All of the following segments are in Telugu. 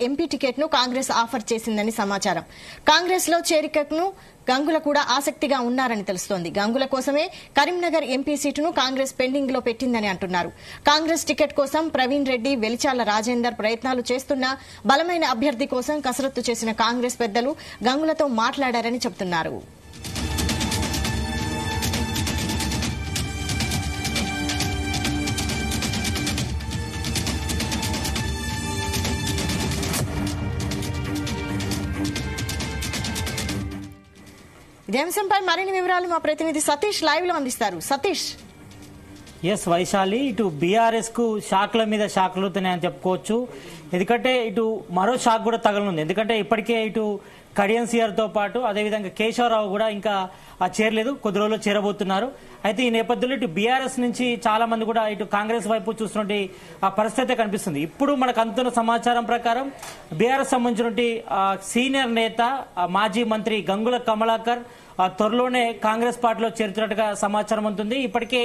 ఎంపీ టికెట్ ను కాంగ్రెస్ ఆఫర్ చేసిందని సమాచారం. కాంగ్రెస్ లో చేరికను గంగుల కూడా ఆసక్తిగా ఉన్నారని తెలుస్తోంది. గంగుల కోసమే కరీంనగర్ ఎంపీ సీటును కాంగ్రెస్ పెండింగ్ లో పెట్టిందని అంటున్నారు. కాంగ్రెస్ టికెట్ కోసం ప్రవీణ్ రెడ్డి, వెలిచాల రాజేందర్ ప్రయత్నాలు చేస్తున్నా బలమైన అభ్యర్థి కోసం కసరత్తు చేసిన కాంగ్రెస్ పెద్దలు గంగులతో మాట్లాడారని చెబుతున్నారు. ఇదే అంశంపై మరిన్ని వివరాలు మా ప్రతినిధి సతీష్ లైవ్ లో అందిస్తారు. సతీష్. ఎస్ వైశాలి, ఇటు బీఆర్ఎస్ కు షాక్ల మీద షాక్లు అవుతున్నాయని చెప్పుకోవచ్చు. ఎందుకంటే ఇటు మరో షాక్ కూడా తగలనుంది. ఎందుకంటే ఇప్పటికే ఇటు కడియం సీఆర్ తో పాటు అదేవిధంగా కేశవరావు కూడా ఇంకా చేరలేదు, కొద్ది రోజుల్లో చేరబోతున్నారు. అయితే ఈ నేపథ్యంలో ఇటు బీఆర్ఎస్ నుంచి చాలా మంది కూడా ఇటు కాంగ్రెస్ వైపు చూస్తున్నటువంటి పరిస్థితి కనిపిస్తుంది. ఇప్పుడు మనకు అందుతున్న సమాచారం ప్రకారం బీఆర్ఎస్ సంబంధించినటువంటి సీనియర్ నేత మాజీ మంత్రి గంగుల కమలాకర్ త్వరలోనే కాంగ్రెస్ పార్టీలో చేరుతున్నట్టుగా సమాచారం ఉంటుంది. ఇప్పటికే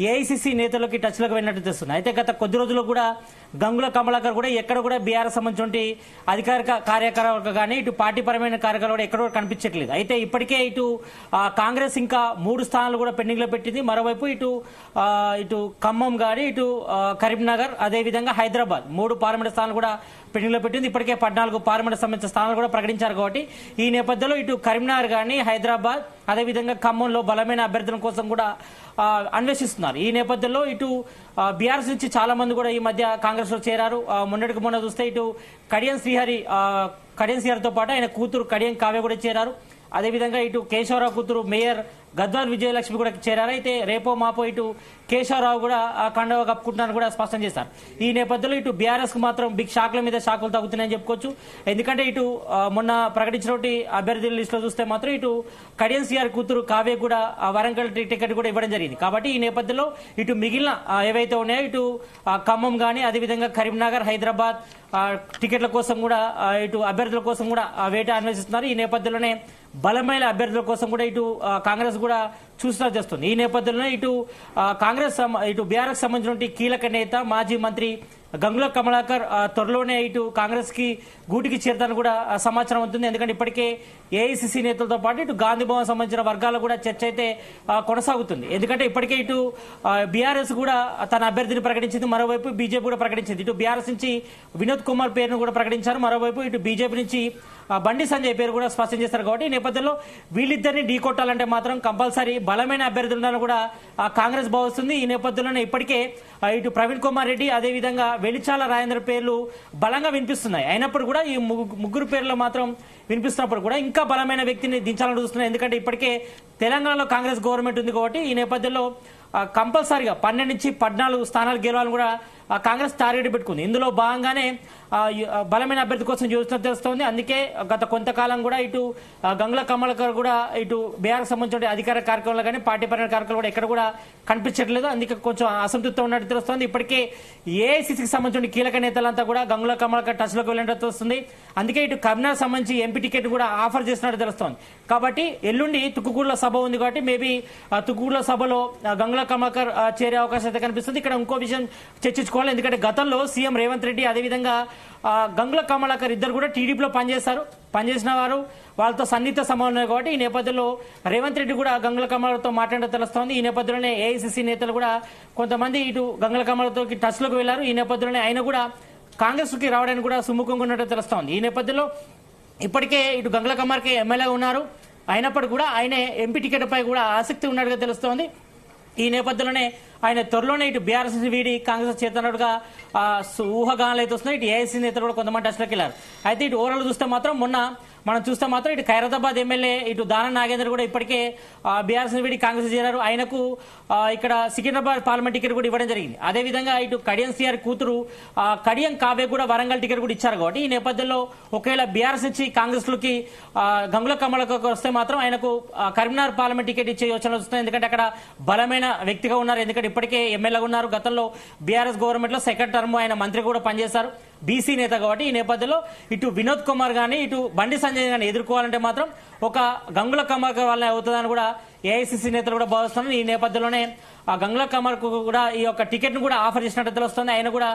ఏఐసీసీ నేతలకి టచ్ లోకి వెళ్ళినట్టు తెలుస్తుంది. అయితే గత కొద్ది రోజుల్లో కూడా గంగుల కమలాకర్ కూడా ఎక్కడ కూడా బీఆర్ఎస్ సంబంధించిన అధికారిక కార్యకలాపాలు కానీ ఇటు పార్టీ పరమైన కార్యకలాపాలు కూడా ఎక్కడ కూడా కనిపించట్లేదు. అయితే ఇప్పటికే ఇటు కాంగ్రెస్ ఇంకా 3 స్థానాలు కూడా పెండింగ్ లో పెట్టింది. మరోవైపు ఇటు ఖమ్మం గాని ఇటు కరీంనగర్ అదేవిధంగా హైదరాబాద్ 3 పార్లమెంట్ స్థానాలు కూడా పెండింగ్ లో పెట్టింది. ఇప్పటికే 14 పార్లమెంట్ సంబంధించిన స్థానాలు కూడా ప్రకటించారు. కాబట్టి ఈ నేపథ్యంలో ఇటు కరీంనగర్ గాని హైదరాబాద్ అదేవిధంగా ఖమ్మంలో బలమైన అభ్యర్థుల కోసం కూడా అన్వేషిస్తున్నారు. ఈ నేపథ్యంలో ఇటు బీఆర్ఎస్ నుంచి చాలా మంది కూడా ఈ మధ్య కాంగ్రెస్ లో చేరారు. మొన్న చూస్తే ఇటు కడియం శ్రీహరితో పాటు ఆయన కూతురు కడియం కావ్య కూడా చేరారు. అదేవిధంగా ఇటు కేశవరావు కూతురు మేయర్ గద్వాల్ విజయలక్ష్మి కూడా చేరారు. అయితే రేపో మాపో ఇటు కేశవరావు కూడా కండవ కప్పుకుంటున్నారని కూడా స్పష్టం చేశారు. ఈ నేపథ్యంలో ఇటు బీఆర్ఎస్ కు మాత్రం బిగ్ షాక్ల మీద షాకులు తగ్గుతున్నాయని చెప్పుకోవచ్చు. ఎందుకంటే ఇటు మొన్న ప్రకటించినటువంటి అభ్యర్థుల లిస్ట్ లో చూస్తే మాత్రం ఇటు కడియం సీఆర్ కూతురు కావ్య కూడా వరంగల్ టికెట్ కూడా ఇవ్వడం జరిగింది. కాబట్టి ఈ నేపథ్యంలో ఇటు మిగిలిన ఏవైతే ఉన్నాయో ఇటు ఖమ్మం గానీ అదేవిధంగా కరీంనగర్ హైదరాబాద్ టికెట్ల కోసం కూడా ఇటు అభ్యర్థుల కోసం కూడా వేట అన్వేషిస్తున్నారు. ఈ నేపథ్యంలోనే బలమైన అభ్యర్థుల కోసం కూడా ఇటు కాంగ్రెస్ కూడా చూస్తా చేస్తుంది. ఈ నేపథ్యంలో ఇటు బీఆర్ఎస్ సంబంధించిన కీలక నేత మాజీ మంత్రి గంగుల కమలాకర్ త్వరలోనే ఇటు కాంగ్రెస్ కి గూటికి చేరతాను కూడా సమాచారం అవుతుంది. ఎందుకంటే ఇప్పటికే ఏఐసీసీ నేతలతో పాటు ఇటు గాంధీ భవన్ సంబంధించిన వర్గాలు కూడా చర్చ అయితే కొనసాగుతుంది. ఎందుకంటే ఇప్పటికే ఇటు బీఆర్ఎస్ కూడా తన అభ్యర్థిని ప్రకటించింది, మరోవైపు బీజేపీ కూడా ప్రకటించింది. ఇటు బీఆర్ఎస్ నుంచి వినోద్ కుమార్ పేరును కూడా ప్రకటించారు, మరోవైపు ఇటు బీజేపీ నుంచి బండి సంజయ్ పేరు కూడా స్పష్టం చేశారు. కాబట్టి ఈ నేపథ్యంలో వీళ్ళిద్దరిని ఢీకొట్టాలంటే మాత్రం కంపల్సరీ బలమైన అభ్యర్థులు ఉండాలని కూడా కాంగ్రెస్ భావిస్తుంది. ఈ నేపథ్యంలోనే ఇప్పటికే ఇటు ప్రవీణ్ కుమార్ రెడ్డి అదేవిధంగా వెలిచాల రాజేంద్ర పేర్లు బలంగా వినిపిస్తున్నాయి. అయినప్పుడు కూడా ఈ ముగ్గురు పేర్లు మాత్రం వినిపిస్తున్నప్పుడు కూడా ఇంకా బలమైన వ్యక్తిని దించాలని చూస్తున్నారు. ఎందుకంటే ఇప్పటికే తెలంగాణలో కాంగ్రెస్ గవర్నమెంట్ ఉంది. కాబట్టి ఈ నేపథ్యంలో కంపల్సరీగా 12 నుంచి 14 స్థానాలు గెలవాలని కూడా కాంగ్రెస్ టార్గెట్ పెట్టుకుంది. ఇందులో భాగంగానే బలమైన అభ్యర్థి కోసం చూస్తున్నట్టు తెలుస్తోంది. అందుకే గత కొంతకాలం కూడా ఇటు గంగుల కమలాకర్ కూడా ఇటు బీఆర్ఎస్ సంబంధించిన అధికార కార్యక్రమాలు కానీ పార్టీ పరమైన కార్యక్రమాలు కూడా ఎక్కడ కూడా కనిపించట్లేదు. అందుకే కొంచెం అసంతృప్తి ఉన్నట్టు తెలుస్తోంది. ఇప్పటికే ఏఐసీసీకి సంబంధించిన కీలక నేతలంతా కూడా గంగుల కమలాకర్ టచ్ లోకి వెళ్ళినట్టు వస్తుంది. అందుకే ఇటు కరీంనగర్ సంబంధించి ఎంపీ టికెట్ కూడా ఆఫర్ చేసినట్టు తెలుస్తోంది. కాబట్టి ఎల్లుండి తుక్కుగూడలో సభ ఉంది. కాబట్టి మేబీ తుక్కుగూడలో సభలో గంగుల కమలాకర్ చేరే అవకాశం అయితే కనిపిస్తుంది. ఇక్కడ ఇంకో విషయం చర్చించుకోవాలి. ఎందుకంటే గతంలో సీఎం రేవంత్ రెడ్డి అదేవిధంగా గంగుల కమలాకర్ ఇద్దరు కూడా టీడీపీలో పనిచేసిన వారు, వాళ్ళతో సన్నిహిత సంబంధం కాబట్టి ఈ నేపథ్యంలో రేవంత్ రెడ్డి కూడా గంగుల కమలాకర్తో మాట్లాడడం తెలుస్తోంది. ఈ నేపథ్యంలోనే ఏఐసీసీ నేతలు కూడా కొంతమంది ఇటు గంగుల కమలాకర్తో టచ్ లోకి వెళ్లారు. ఈ నేపథ్యంలోనే ఆయన కూడా కాంగ్రెస్ కి రావడానికి కూడా సుముఖంగా ఉన్నట్టు తెలుస్తోంది. ఈ నేపథ్యంలో ఇప్పటికే ఇటు గంగుల కమలాకర్ ఎమ్మెల్యే ఉన్నారు. అయినప్పటికీ కూడా ఆయన ఎంపీ టికెట్ పై కూడా ఆసక్తి ఉన్నట్టుగా తెలుస్తోంది. ఈ నేపథ్యంలోనే ఆయన త్వరలోనే ఇటు బీఆర్ఎస్ వీడి కాంగ్రెస్ చేస్తున్నట్టుగా ఊహాగానాలు అయితే వస్తున్నాయి. ఇటు ఏఐసీ నేతలు కూడా కొంతమంది టచ్లోకి వెళ్ళారు. అయితే ఇటు ఓవరాల్ చూస్తే మాత్రం మనం చూస్తే మాత్రం ఇటు ఖైరతాబాద్ ఎమ్మెల్యే ఇటు దానం నాగేందర్ కూడా ఇప్పటికే బీఆర్ఎస్ వీడి కాంగ్రెస్ చేరారు. ఆయనకు ఇక్కడ సికింద్రాబాద్ పార్లమెంట్ టికెట్ కూడా ఇవ్వడం జరిగింది. అదేవిధంగా ఇటు కడియం సీఆర్ కూతురు కడియం కావ్య కూడా వరంగల్ టికెట్ కూడా ఇచ్చారు. కాబట్టి ఈ నేపథ్యంలో ఒకవేళ బీఆర్ఎస్ నుంచి కాంగ్రెస్ లోకి గంగుల కమలాకర్ వస్తే మాత్రం ఆయనకు కరీంనగర్ పార్లమెంట్ టికెట్ ఇచ్చే యోచన వస్తుంది. ఎందుకంటే అక్కడ బలమైన వ్యక్తిగా ఉన్నారు. ఎందుకంటే ఇప్పటికే ఎమ్మెల్యేగా ఉన్నారు. గతంలో బీఆర్ఎస్ గవర్నమెంట్ లో సెకండ్ టర్మ్ ఆయన మంత్రి కూడా పనిచేశారు, బీసీ నేత. కాబట్టి ఈ నేపథ్యంలో ఇటు వినోద్ కుమార్ గానీ ఇటు బండి సంజయ్ గానీ ఎదుర్కోవాలంటే మాత్రం ఒక గంగుల కమలాకర్ వల్ల అవుతుందని కూడా ఏఐసీసీ నేతలు కూడా భావిస్తున్నారు. ఈ నేపథ్యంలోనే ఆ గంగుల కమర్కు కూడా ఈ యొక్క టికెట్ ను కూడా ఆఫర్ చేసినట్టు తెలుస్తుంది. ఆయన కూడా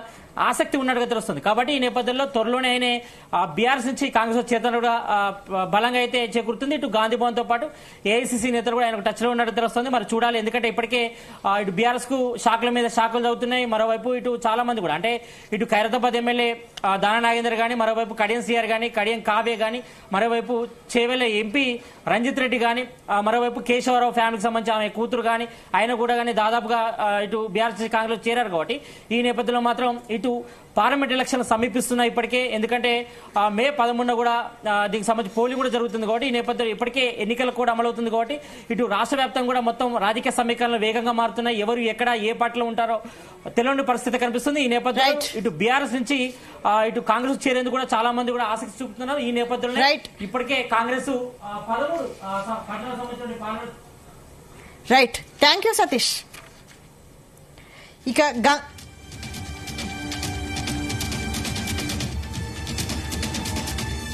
ఆసక్తి ఉన్నట్టుగా తెలుస్తుంది. కాబట్టి ఈ నేపథ్యంలో త్వరలోనే ఆయన బీఆర్ఎస్ నుంచి కాంగ్రెస్ చేతన కూడా బలంగా అయితే చేకూరుతుంది. ఇటు గాంధీ భవన్ తో పాటు ఏఐసిసి నేతలు కూడా ఆయన టచ్ లో ఉన్నట్టు తెలుస్తుంది. మరి చూడాలి, ఎందుకంటే ఇప్పటికే ఇటు బీఆర్ఎస్ కు షాకుల మీద షాకులు అవుతున్నాయి. మరోవైపు ఇటు చాలా మంది కూడా అంటే ఇటు ఖైరతాబాద్ ఎమ్మెల్యే దానా నాగేందర్ గానీ, మరోవైపు కడియం సిఆర్ గానీ, కడియం కావ్య గానీ, మరోవైపు చేవెళ్ల ఎంపీ రంజిత్ రెడ్డి గానీ, మరోవైపు కేశవరావు ఫ్యామిలీకి సంబంధించి ఆమె కూతురు గానీ, ఆయన కూడా కానీ దాదాపుగా ఇటు బీఆర్ఎస్ కాంగ్రెస్ చేరారు. కాబట్టి ఈ నేపథ్యంలో మాత్రం ఇటు పార్లమెంట్ ఎలక్షన్లు సమీపిస్తున్నాయి ఇప్పటికే. ఎందుకంటే మే 11 కూడా దీనికి సంబంధించి పోలింగ్ కూడా జరుగుతుంది. కాబట్టి ఈ నేపథ్యంలో ఇప్పటికే ఎన్నికలు కూడా అమలవుతుంది. కాబట్టి ఇటు రాష్ట్ర వ్యాప్తంగా కూడా మొత్తం రాజకీయ సమీకరణలు వేగంగా మారుతున్నాయి. ఎవరు ఎక్కడ ఏ పార్టీలో ఉంటారో తెలియని పరిస్థితి కనిపిస్తుంది. ఈ నేపథ్యంలో ఇటు బీఆర్ఎస్ నుంచి ఇటు కాంగ్రెస్ చేరేందుకు కూడా చాలా మంది కూడా ఆసక్తి చూపుతున్నారు. ఈ నేపథ్యంలో ఇప్పటికే Congress right. Thank you Satish. ఇక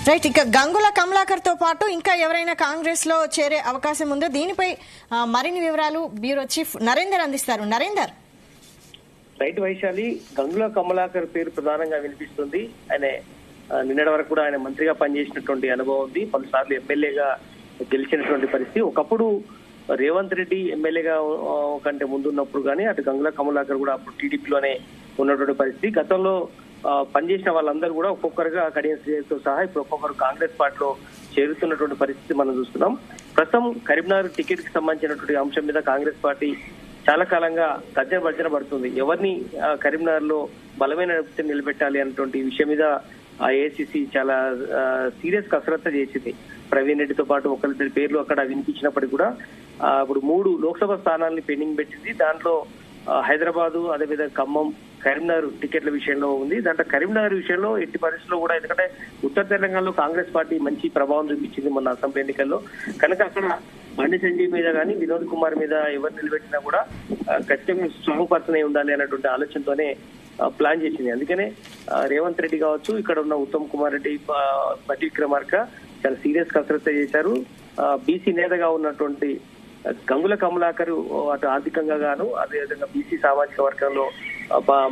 రైట్, ఇక గంగుల కమలాకర్ తో పాటు ఇంకా ఎవరైనా కాంగ్రెస్ లో చేరే అవకాశం ఉందో, దీనిపై మరిన్ని వివరాలు బ్యూరో చీఫ్ నరేందర్ అందిస్తారు. నరేందర్. రైట్ వైశాలి, గంగుల కమలాకర్ పేరు ప్రధానంగా వినిపిస్తుంది. ఆయన నిన్నటి వరకు కూడా ఆయన మంత్రిగా పనిచేసినటువంటి అనుభవం ఉంది. పలుసార్లు ఎమ్మెల్యేగా గెలిచినటువంటి పరిస్థితి. ఒకప్పుడు రేవంత్ రెడ్డి ఎమ్మెల్యేగా కంటే ముందున్నప్పుడు కానీ అటు గంగుల కమలాకర్ కూడా అప్పుడు టీడీపీలోనే ఉన్నటువంటి పరిస్థితి. గతంలో పనిచేసిన వాళ్ళందరూ కూడా ఒక్కొక్కరుగా కడియం శ్రీతో సహా ఇప్పుడు ఒక్కొక్కరు కాంగ్రెస్ పార్టీలో చేరుతున్నటువంటి పరిస్థితి మనం చూస్తున్నాం. ప్రస్తుతం కరీంనగర్ టికెట్ కి సంబంధించినటువంటి అంశం మీద కాంగ్రెస్ పార్టీ చాలా కాలంగా తర్జన పడుతుంది. ఎవరిని కరీంనగర్ లో బలమైన నిలబెట్టాలి అన్నటువంటి విషయం మీద ఏఐసిసి చాలా సీరియస్ కసరత్తు చేసింది. ప్రవీణ్ రెడ్డితో పాటు ఒకరిద్దరి పేర్లు అక్కడ వినిపించినప్పటికీ కూడా ఇప్పుడు 3 లోక్సభ స్థానాల్ని పెండింగ్ పెట్టింది. దాంట్లో హైదరాబాదు, అదేవిధంగా ఖమ్మం, కరీంనగర్ టికెట్ల విషయంలో ఉంది. దాంట్లో కరీంనగర్ విషయంలో ఎట్టి పరిస్థితుల్లో కూడా, ఎందుకంటే ఉత్తర తెలంగాణలో కాంగ్రెస్ పార్టీ మంచి ప్రభావం చూపించింది మొన్న అసెంబ్లీ ఎన్నికల్లో. కనుక అక్కడ బండి సంజయ్ మీద కానీ వినోద్ కుమార్ మీద ఎవరు నిలబెట్టినా కూడా ఖచ్చితంగా స్ట్రాంగ్ పర్సన్ అయి ఉండాలి అన్నటువంటి ఆలోచనతోనే ప్లాన్ చేసింది. అందుకనే రేవంత్ రెడ్డి కావచ్చు, ఇక్కడ ఉన్న ఉత్తమ్ కుమార్ రెడ్డి, బట్టి విక్రమార్క చాలా సీరియస్ కసరత్తు చేశారు. బీసీ నేతగా ఉన్నటువంటి గంగుల కమలాకర్ అటు ఆర్థికంగా గాను, అదేవిధంగా బీసీ సామాజిక వర్గంలో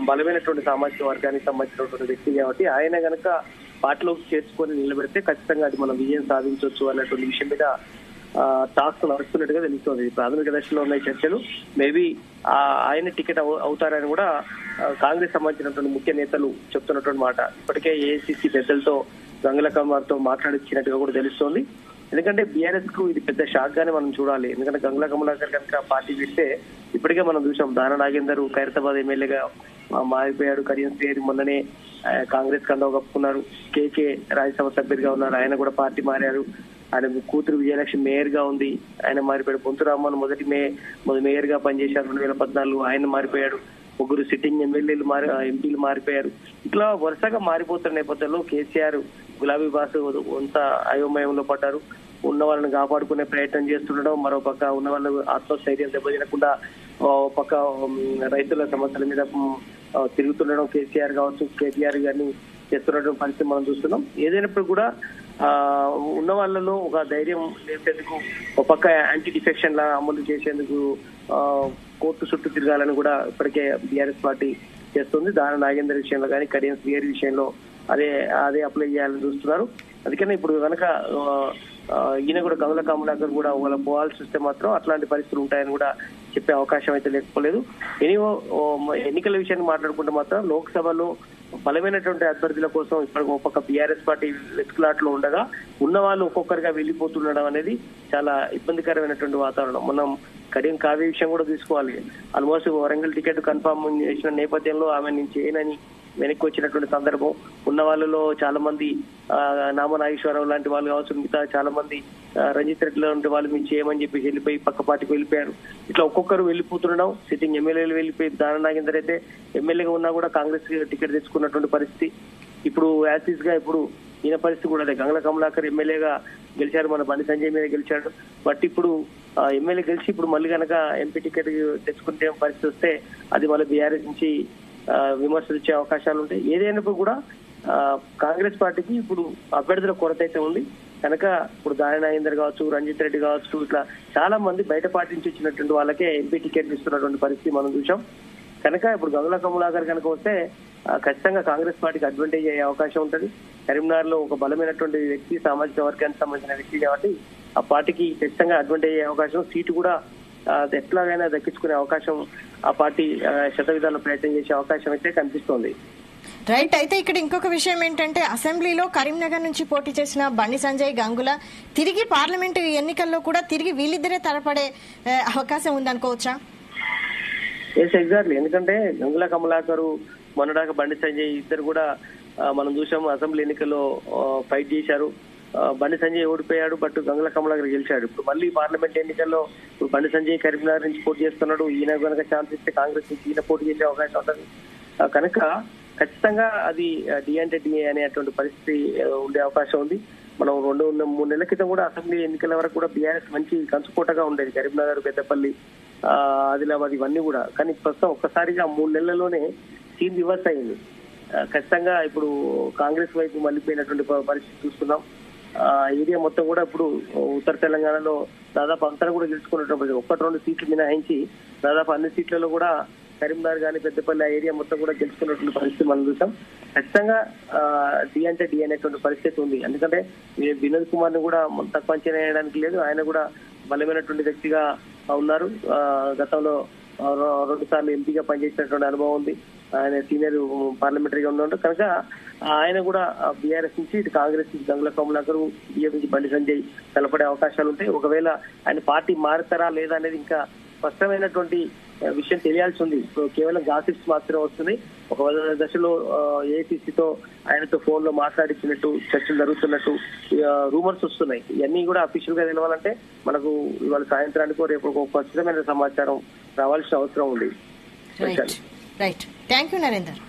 బలమైనటువంటి సామాజిక వర్గానికి సంబంధించినటువంటి వ్యక్తి కాబట్టి ఆయన గనక పార్టీలోకి చేర్చుకొని నిలబెడితే ఖచ్చితంగా అది మనం విజయం సాధించవచ్చు అన్నటువంటి విషయం మీద టాక్స్ నడుస్తున్నట్టుగా తెలుస్తోంది. ప్రాథమిక దశలో ఉన్న చర్చలు మేబీ ఆయన టికెట్ అవుతారని కూడా కాంగ్రెస్ సంబంధించినటువంటి ముఖ్య నేతలు చెప్తున్నటువంటి మాట. ఇప్పటికే ఏఐసిసి పెద్దలతో గంగుల కమలాకర్తో మాట్లాడించినట్టుగా కూడా తెలుస్తోంది. ఎందుకంటే బీఆర్ఎస్ కు ఇది పెద్ద షాక్ గానే మనం చూడాలి. ఎందుకంటే గంగుల కమలాకర్ కనుక పార్టీ పెడితే ఇప్పటికే మనం చూసాం, దానా నాగేందర్ ఖైరతాబాద్ ఎమ్మెల్యేగా మారిపోయాడు. కడియం శ్రీ మొన్ననే కాంగ్రెస్ కండవ కప్పుకున్నారు. కేకే రాజ్యసభ సభ్యుడిగా ఉన్నారు, ఆయన కూడా పార్టీ మారారు. ఆయన కూతురు విజయలక్ష్మి మేయర్ గా ఉంది, ఆయన మారిపోయాడు. పొంతురామన్ మొదటి మేయర్ గా పనిచేశారు 2014, ఆయన మారిపోయాడు. 3 సిట్టింగ్ ఎంపీలు మారిపోయారు. ఇట్లా వరుసగా మారిపోతున్న నేపథ్యంలో కేసీఆర్ గులాబీ బాస్ కొంత అయోమయంలో పడ్డారు. ఉన్న వాళ్ళని కాపాడుకునే ప్రయత్నం చేస్తుండడం, మరో పక్క ఉన్న వాళ్ళ ఆత్మస్థైర్యం దెబ్బతినకుండా పక్క రైతుల సమస్యల మీద తిరుగుతుండడం కేసీఆర్ కావచ్చు, కేటీఆర్ గారిని చేస్తున్నటువంటి పరిస్థితి మనం చూస్తున్నాం. ఏదైనప్పుడు కూడా ఉన్న వాళ్ళలో ఒక ధైర్యం లేపేందుకు ఒక పక్క యాంటీ డిఫెక్షన్ లా అమలు చేసేందుకు కోర్టు చుట్టూ తిరగాలని కూడా ఇప్పటికే బీఆర్ఎస్ పార్టీ చేస్తుంది. దానా నాగేందర్ విషయంలో కానీ, కడియం శ్రీహరి విషయంలో అదే అప్లై చేయాలని చూస్తున్నారు. అందుకనే ఇప్పుడు కనుక ఈయన కూడా గంగుల కమలాకర్ కూడా వాళ్ళ పోవాల్సి వస్తే మాత్రం అట్లాంటి పరిస్థితులు ఉంటాయని కూడా చెప్పే అవకాశం అయితే లేకపోలేదు. ఎనీవో ఎన్నికల విషయాన్ని మాట్లాడుకుంటే మాత్రం లోక్సభలో బలమైనటువంటి అభ్యర్థుల కోసం ఇప్పటికి ఒక పక్క బీఆర్ఎస్ పార్టీ వెతుకులాట్లో ఉండగా ఉన్న వాళ్ళు ఒక్కొక్కరిగా వెళ్లిపోతుండడం అనేది చాలా ఇబ్బందికరమైనటువంటి వాతావరణం. మనం కడియం కావ్య విషయం కూడా తీసుకోవాలి. ఆల్మోస్ట్ వరంగల్ టికెట్ కన్ఫర్మ్ చేసిన నేపథ్యంలో ఆమె నేను చేయనని వెనక్కి వచ్చినటువంటి సందర్భం. ఉన్న వాళ్ళలో చాలా మంది నామ నాగేశ్వరరావు లాంటి వాళ్ళు కావచ్చు, మిగతా చాలా మంది రంజిత్ రెడ్డి లాంటి వాళ్ళు మీరు చేయమని చెప్పి వెళ్ళిపోయి పక్క పార్టీకి వెళ్ళిపోయారు. ఇట్లా ఒక్కొక్కరు వెళ్ళిపోతుండడం, సిట్టింగ్ ఎమ్మెల్యేలు వెళ్ళిపోయి దానా నాగేందర్ అయితే ఎమ్మెల్యేగా ఉన్నా కూడా కాంగ్రెస్ టికెట్ తెచ్చుకున్నటువంటి పరిస్థితి. ఇప్పుడు యాసిస్ గా ఇప్పుడు ఈయన పరిస్థితి కూడా అదే. గంగుల కమలాకర్ ఎమ్మెల్యేగా గెలిచారు, మన బండి సంజయ్ మీద గెలిచాడు. బట్ ఇప్పుడు ఎమ్మెల్యే గెలిచి ఇప్పుడు మళ్ళీ కనుక ఎంపీ టికెట్ తెచ్చుకుంటే పరిస్థితి వస్తే అది మళ్ళీ బీఆర్ఎస్ నుంచి విమర్శలు వచ్చే అవకాశాలు ఉంటాయి. ఏదైనప్పుడు కూడా కాంగ్రెస్ పార్టీకి ఇప్పుడు అభ్యర్థుల కొరత అయితే ఉంది. కనుక ఇప్పుడు దాని నాగేందర్ కావచ్చు, రంజిత్ రెడ్డి కావచ్చు, ఇట్లా చాలా మంది బయట పార్టీ నుంచి వచ్చినటువంటి వాళ్ళకే ఎంపీ టికెట్ ఇస్తున్నటువంటి పరిస్థితి మనం చూసాం. కనుక ఇప్పుడు గంగుల కమలాకర్ కనుక వస్తే ఖచ్చితంగా కాంగ్రెస్ పార్టీకి అడ్వాంటేజ్ అయ్యే అవకాశం ఉంటుంది. కరీంనగర్ లో ఒక బలమైనటువంటి వ్యక్తి, సామాజిక వర్గానికి సంబంధించిన వ్యక్తి కాబట్టి ఆ పార్టీకి ఖచ్చితంగా అడ్వాంటేజ్ అయ్యే అవకాశం, సీటు కూడా ఎట్లాగైనా దక్కించుకునే అవకాశం ఆ పార్టీ శతవిధాల ప్రయత్నం చేసే అవకాశం అయితే కనిపిస్తోంది. రైట్. అయితే ఇక్కడ ఇంకొక విషయం ఏంటంటే అసెంబ్లీలో కరీంనగర్ నుంచి పోటీ చేసిన బండి సంజయ్, గంగుల తిరిగి పార్లమెంటు ఎన్నికల్లో కూడా తిరిగి వీళ్ళిద్దరే తలపడే అవకాశం ఉందనుకోవచ్చా? Yes, exactly. ఎందుకంటే గంగుల కమలాకరు, మొన్నడాక బండి సంజయ్ ఇద్దరు కూడా మనం చూసాము అసెంబ్లీ ఎన్నికల్లో ఫైట్ చేశారు. బండి సంజయ్ ఓడిపోయాడు, బట్ గంగుల కమలాకర్ గెలిచాడు. ఇప్పుడు మళ్ళీ పార్లమెంట్ ఎన్నికల్లో ఇప్పుడు బండి సంజయ్ కరీంనగర్ నుంచి పోటీ చేస్తున్నాడు. ఈయన కనుక ఛాన్స్ ఇస్తే కాంగ్రెస్ నుంచి ఈయన పోటీ చేసే అవకాశం ఉంటుంది. కనుక ఖచ్చితంగా అది డి అంటే డిఏ అనేటువంటి పరిస్థితి ఉండే అవకాశం ఉంది. మనం 2-3 నెలల క్రితం కూడా అసెంబ్లీ ఎన్నికల వరకు కూడా బీఆర్ఎస్ మంచి కంచుకోటగా ఉండేది, కరీంనగర్, పెద్దపల్లి, ఆదిలాబాద్ ఇవన్నీ కూడా. కానీ ప్రస్తుతం ఒక్కసారిగా 3 నెలల్లోనే సీన్ రివర్స్ అయింది. ఖచ్చితంగా ఇప్పుడు కాంగ్రెస్ వైపు మళ్ళీపోయినటువంటి పరిస్థితి చూస్తున్నాం. ఏరియా మొత్తం కూడా ఇప్పుడు ఉత్తర తెలంగాణలో దాదాపు అంతా కూడా గెలుచుకున్నటువంటి 1-2 సీట్లు మినహాయించి దాదాపు అన్ని సీట్లలో కూడా కరీంనగర్ కానీ పెద్దపల్లి ఆ ఏరియా మొత్తం కూడా గెలుచుకున్నటువంటి పరిస్థితి మనం చూసాం. ఖచ్చితంగా డి అంటే డి అనేటువంటి పరిస్థితి ఉంది. ఎందుకంటే వినోద్ కుమార్ ని కూడా తక్కువ అంచనా వేయడానికి లేదు, ఆయన కూడా బలమైనటువంటి వ్యక్తిగా ఉన్నారు. గతంలో 2 సార్లు ఎంపీగా పనిచేసినటువంటి అనుభవం ఉంది. ఆయన సీనియర్ పార్లమెంటరీగా ఉన్నాడు. కనుక ఆయన కూడా బీఆర్ఎస్ నుంచి ఇటు కాంగ్రెస్ నుంచి గంగుల కమలాకర్, బిఎం నుంచి బండి సంజయ్ కలపడే అవకాశాలు ఉంటాయి. ఒకవేళ ఆయన పార్టీ మారుతారా లేదా అనేది ఇంకా స్పష్టమైనటువంటి విషయం తెలియాల్సి ఉంది. కేవలం గాసిప్స్ మాత్రమే వస్తున్నాయి. ఒక దశలో ఏఐసీసీతో ఆయనతో ఫోన్ లో మాట్లాడించినట్టు చర్చలు జరుగుతున్నట్టు రూమర్స్ వస్తున్నాయి. ఇవన్నీ కూడా అఫీషియల్ గా తెలవాలంటే మనకు ఇవాళ సాయంత్రానికి రేపు ఒక ఖచ్చితమైన సమాచారం రావాల్సిన అవసరం ఉంది. రైట్. Thank you Narender.